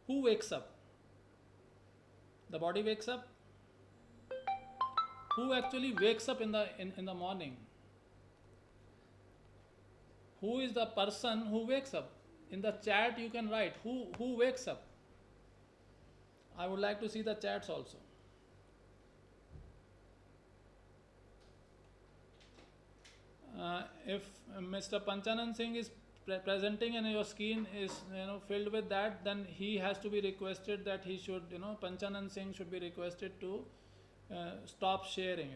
Who wakes up? The body wakes up. Who actually wakes up in the morning? Who is the person who wakes up? In the chat you can write who wakes up. I would like to see the chats also. If Mr. Panchanan Singh is presenting and your screen is filled with that, then he has to be requested that he should Panchanan Singh should be requested to stop sharing.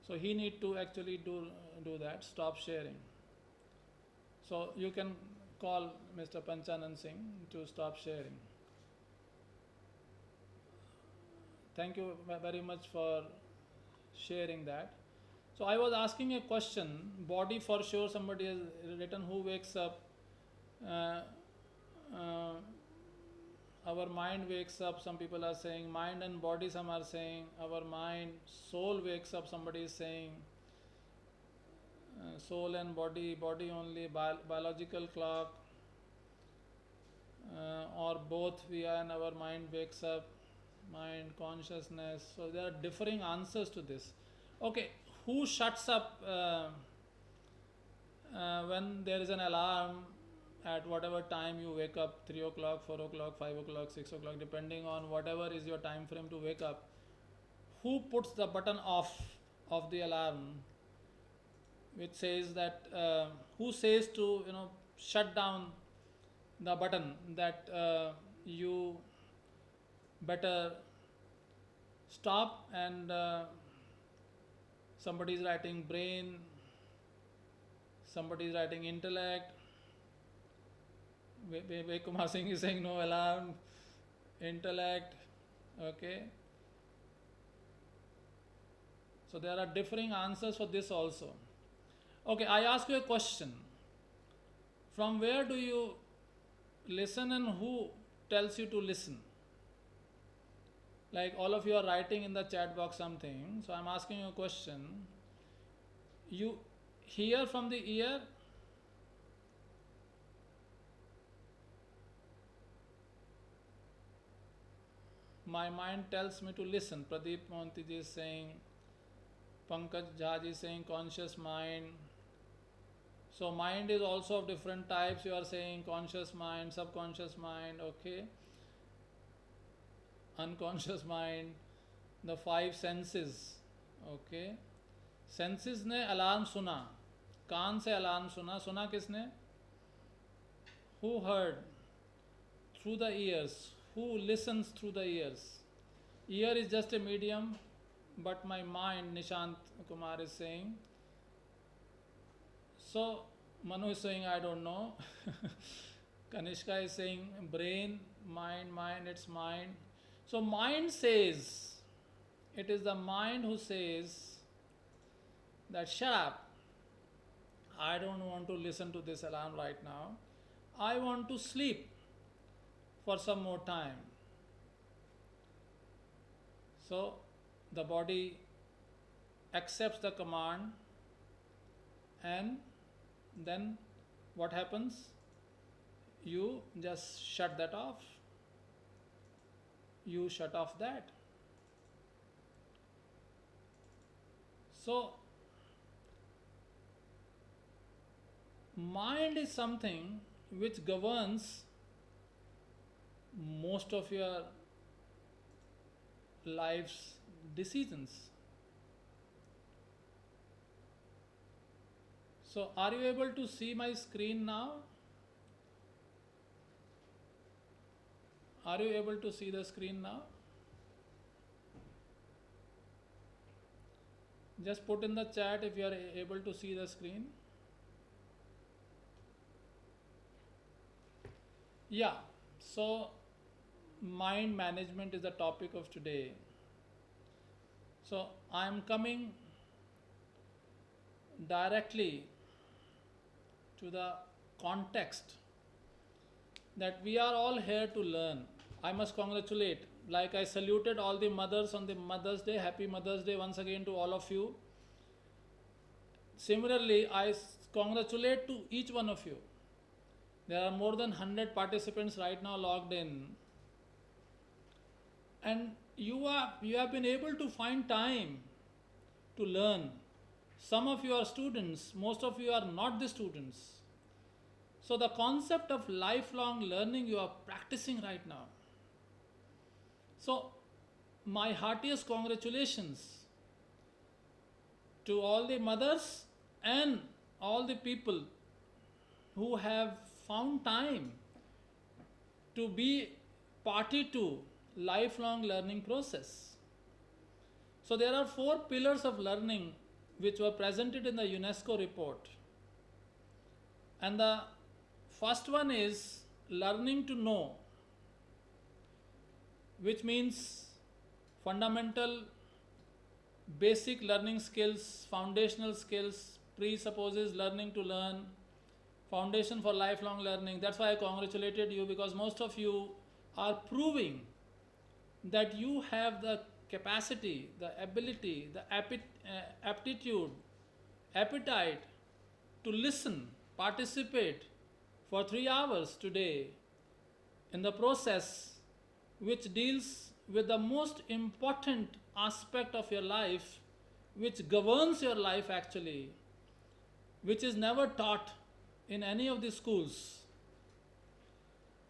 So he need to actually do that, stop sharing. So you can call Mr. Panchanan Singh to stop sharing. Thank you very much for sharing that. So I was asking a question. Body, for sure somebody has written who wakes up. Uh, uh, our mind wakes up, some people are saying. Mind and body, some are saying. Our mind, soul wakes up, somebody is saying. Soul and body only, biological clock, or both, we are and our mind wakes up, mind, consciousness. So there are differing answers to this. Okay, who shuts up when there is an alarm at whatever time you wake up, 3 o'clock, 4 o'clock, 5 o'clock, 6 o'clock, depending on whatever is your time frame to wake up? Who puts the button off of the alarm, which says that who says to shut down the button, that you better stop, and somebody is writing brain, somebody is writing intellect. Kumar Singh is saying no alarm, intellect. Okay, so there are differing answers for this also. Okay, I ask you a question. From where do you listen and who tells you to listen? Like all of you are writing in the chat box something, so I'm asking you a question. You hear from the ear? My mind tells me to listen. Pradeep Mohanty ji is saying, Pankaj Jha ji is saying conscious mind. So mind is also of different types. You are saying conscious mind, subconscious mind, okay, unconscious mind, the 5 senses, okay. Senses ने alarm सुना, कान से alarm सुना, सुना किसने? Who heard? Through the ears. Who listens through the ears? Ear is just a medium, but my mind, Nishant Kumar is saying. So Manu is saying I don't know. Kanishka is saying brain, mind, it's mind. So mind says, it is the mind who says that shut up, I don't want to listen to this alarm right now, I want to sleep for some more time. So the body accepts the command, and then what happens? You just shut that off. You shut off that. So mind is something which governs most of your life's decisions. So are you able to see my screen now? Are you able to see the screen now? Just put in the chat if you are able to see the screen. Yeah, so mind management is the topic of today. So I am coming directly to the context that we are all here to learn. I must congratulate, like I saluted all the mothers on the Mother's Day. Happy Mother's Day once again to all of you. Similarly, I congratulate to each one of you There are more than 100 participants right now logged in, and you have been able to find time to learn. Some of you are students, most of you are not the students. So the concept of lifelong learning you are practicing right now. So my heartiest congratulations to all the mothers and all the people who have found time to be party to lifelong learning process. So there are 4 pillars of learning which were presented in the UNESCO report. And the first one is learning to know, which means fundamental basic learning skills, foundational skills, presupposes learning to learn, foundation for lifelong learning. That's why I congratulated you, because most of you are proving that you have the capacity, the ability, the aptitude, appetite to listen, participate for 3 hours today in the process which deals with the most important aspect of your life, which governs your life actually, which is never taught in any of the schools,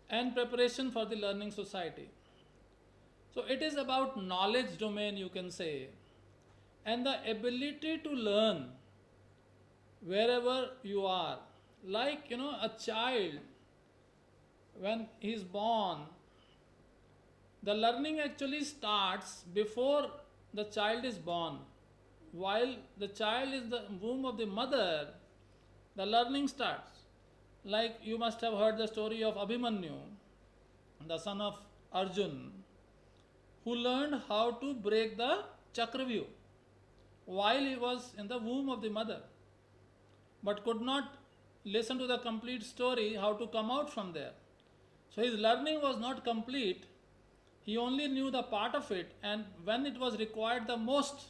and preparation for the learning society. So it is about knowledge domain, you can say, and the ability to learn wherever you are. Like, a child, when he is born, the learning actually starts before the child is born. While the child is in the womb of the mother, the learning starts. Like you must have heard the story of Abhimanyu, the son of Arjun, who learned how to break the Chakravyuh while he was in the womb of the mother, but could not listen to the complete story how to come out from there. So his learning was not complete. He only knew the part of it, and when it was required the most,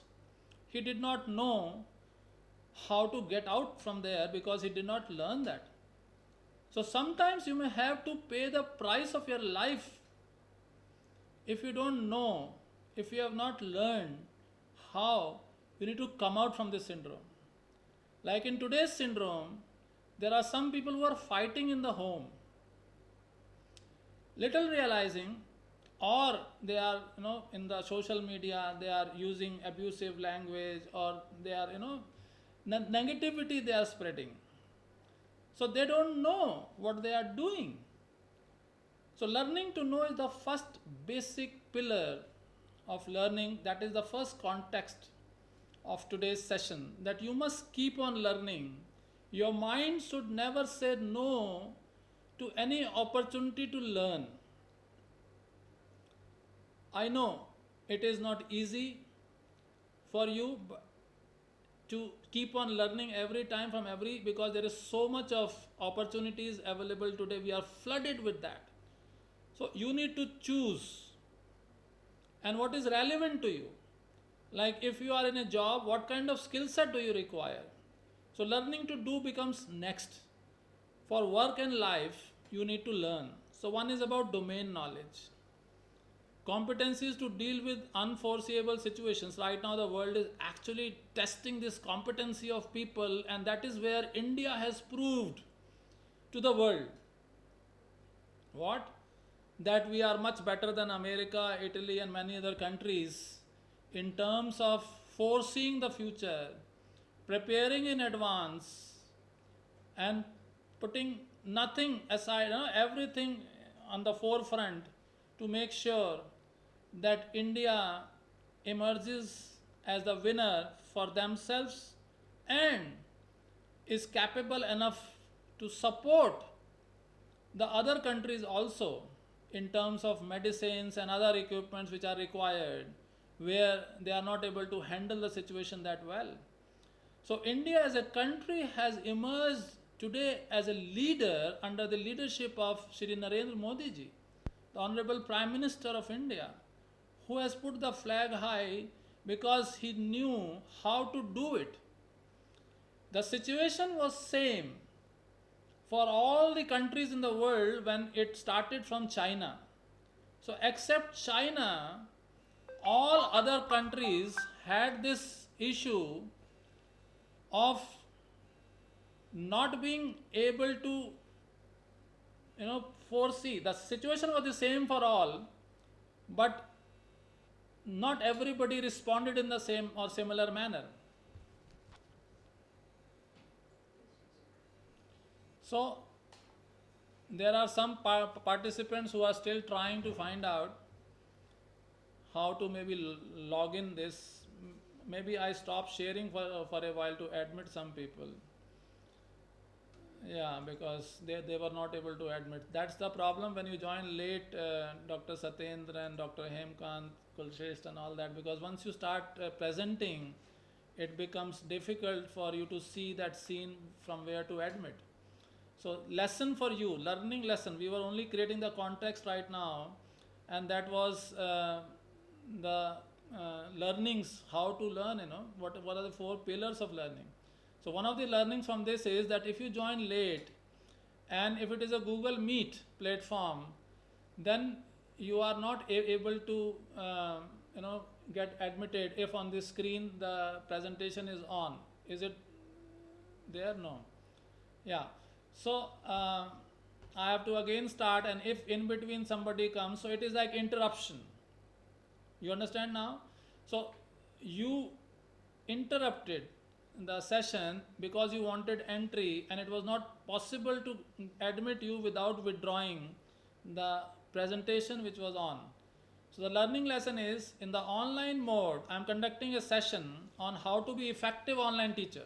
he did not know how to get out from there because he did not learn that. So sometimes you may have to pay the price of your life if you don't know, if you have not learned how you need to come out from this syndrome. Like in today's syndrome, there are some people who are fighting in the home, little realizing, or they are, in the social media, they are using abusive language, or they are, negativity they are spreading. So they don't know what they are doing. So learning to know is the first basic pillar of learning. That is the first context of today's session, that you must keep on learning. Your mind should never say no to any opportunity to learn. I know it is not easy for you to keep on learning every time from because there is so much of opportunities available today. We are flooded with that. So you need to choose, and what is relevant to you. Like if you are in a job, what kind of skill set do you require? So learning to do becomes next. For work and life, you need to learn. So one is about domain knowledge. Competencies to deal with unforeseeable situations. Right now the world is actually testing this competency of people, and that is where India has proved to the world what? That we are much better than America, Italy and many other countries in terms of foreseeing the future, preparing in advance, and putting nothing aside, everything on the forefront to make sure that India emerges as the winner for themselves and is capable enough to support the other countries also in terms of medicines and other equipments which are required, where they are not able to handle the situation that well. So India as a country has emerged today as a leader under the leadership of Shri Narendra Modi ji, the Honorable Prime Minister of India, who has put the flag high because he knew how to do it. The situation was same for all the countries in the world when it started from China. So, except China, all other countries had this issue of not being able to, foresee. The situation was the same for all, but not everybody responded in the same or similar manner. So, there are some participants who are still trying to find out how to maybe log in this. Maybe I stop sharing for a while to admit some people. Yeah, because they were not able to admit. That's the problem when you join late, Dr. Satyendra and Dr. Hemkant, Kulshrestha and all that, because once you start presenting, it becomes difficult for you to see that scene from where to admit. So, lesson for you, learning lesson. We were only creating the context right now, and that was the learnings, how to learn, what are the four pillars of learning. So, one of the learnings from this is that if you join late and if it is a Google Meet platform, then you are not able to, get admitted if on the screen the presentation is on. Is it there? No. Yeah. So, I have to again start, and if in between somebody comes, so it is like interruption. You understand now? So, you interrupted the session because you wanted entry, and it was not possible to admit you without withdrawing the presentation which was on. So, the learning lesson is in the online mode, I am conducting a session on how to be effective online teacher.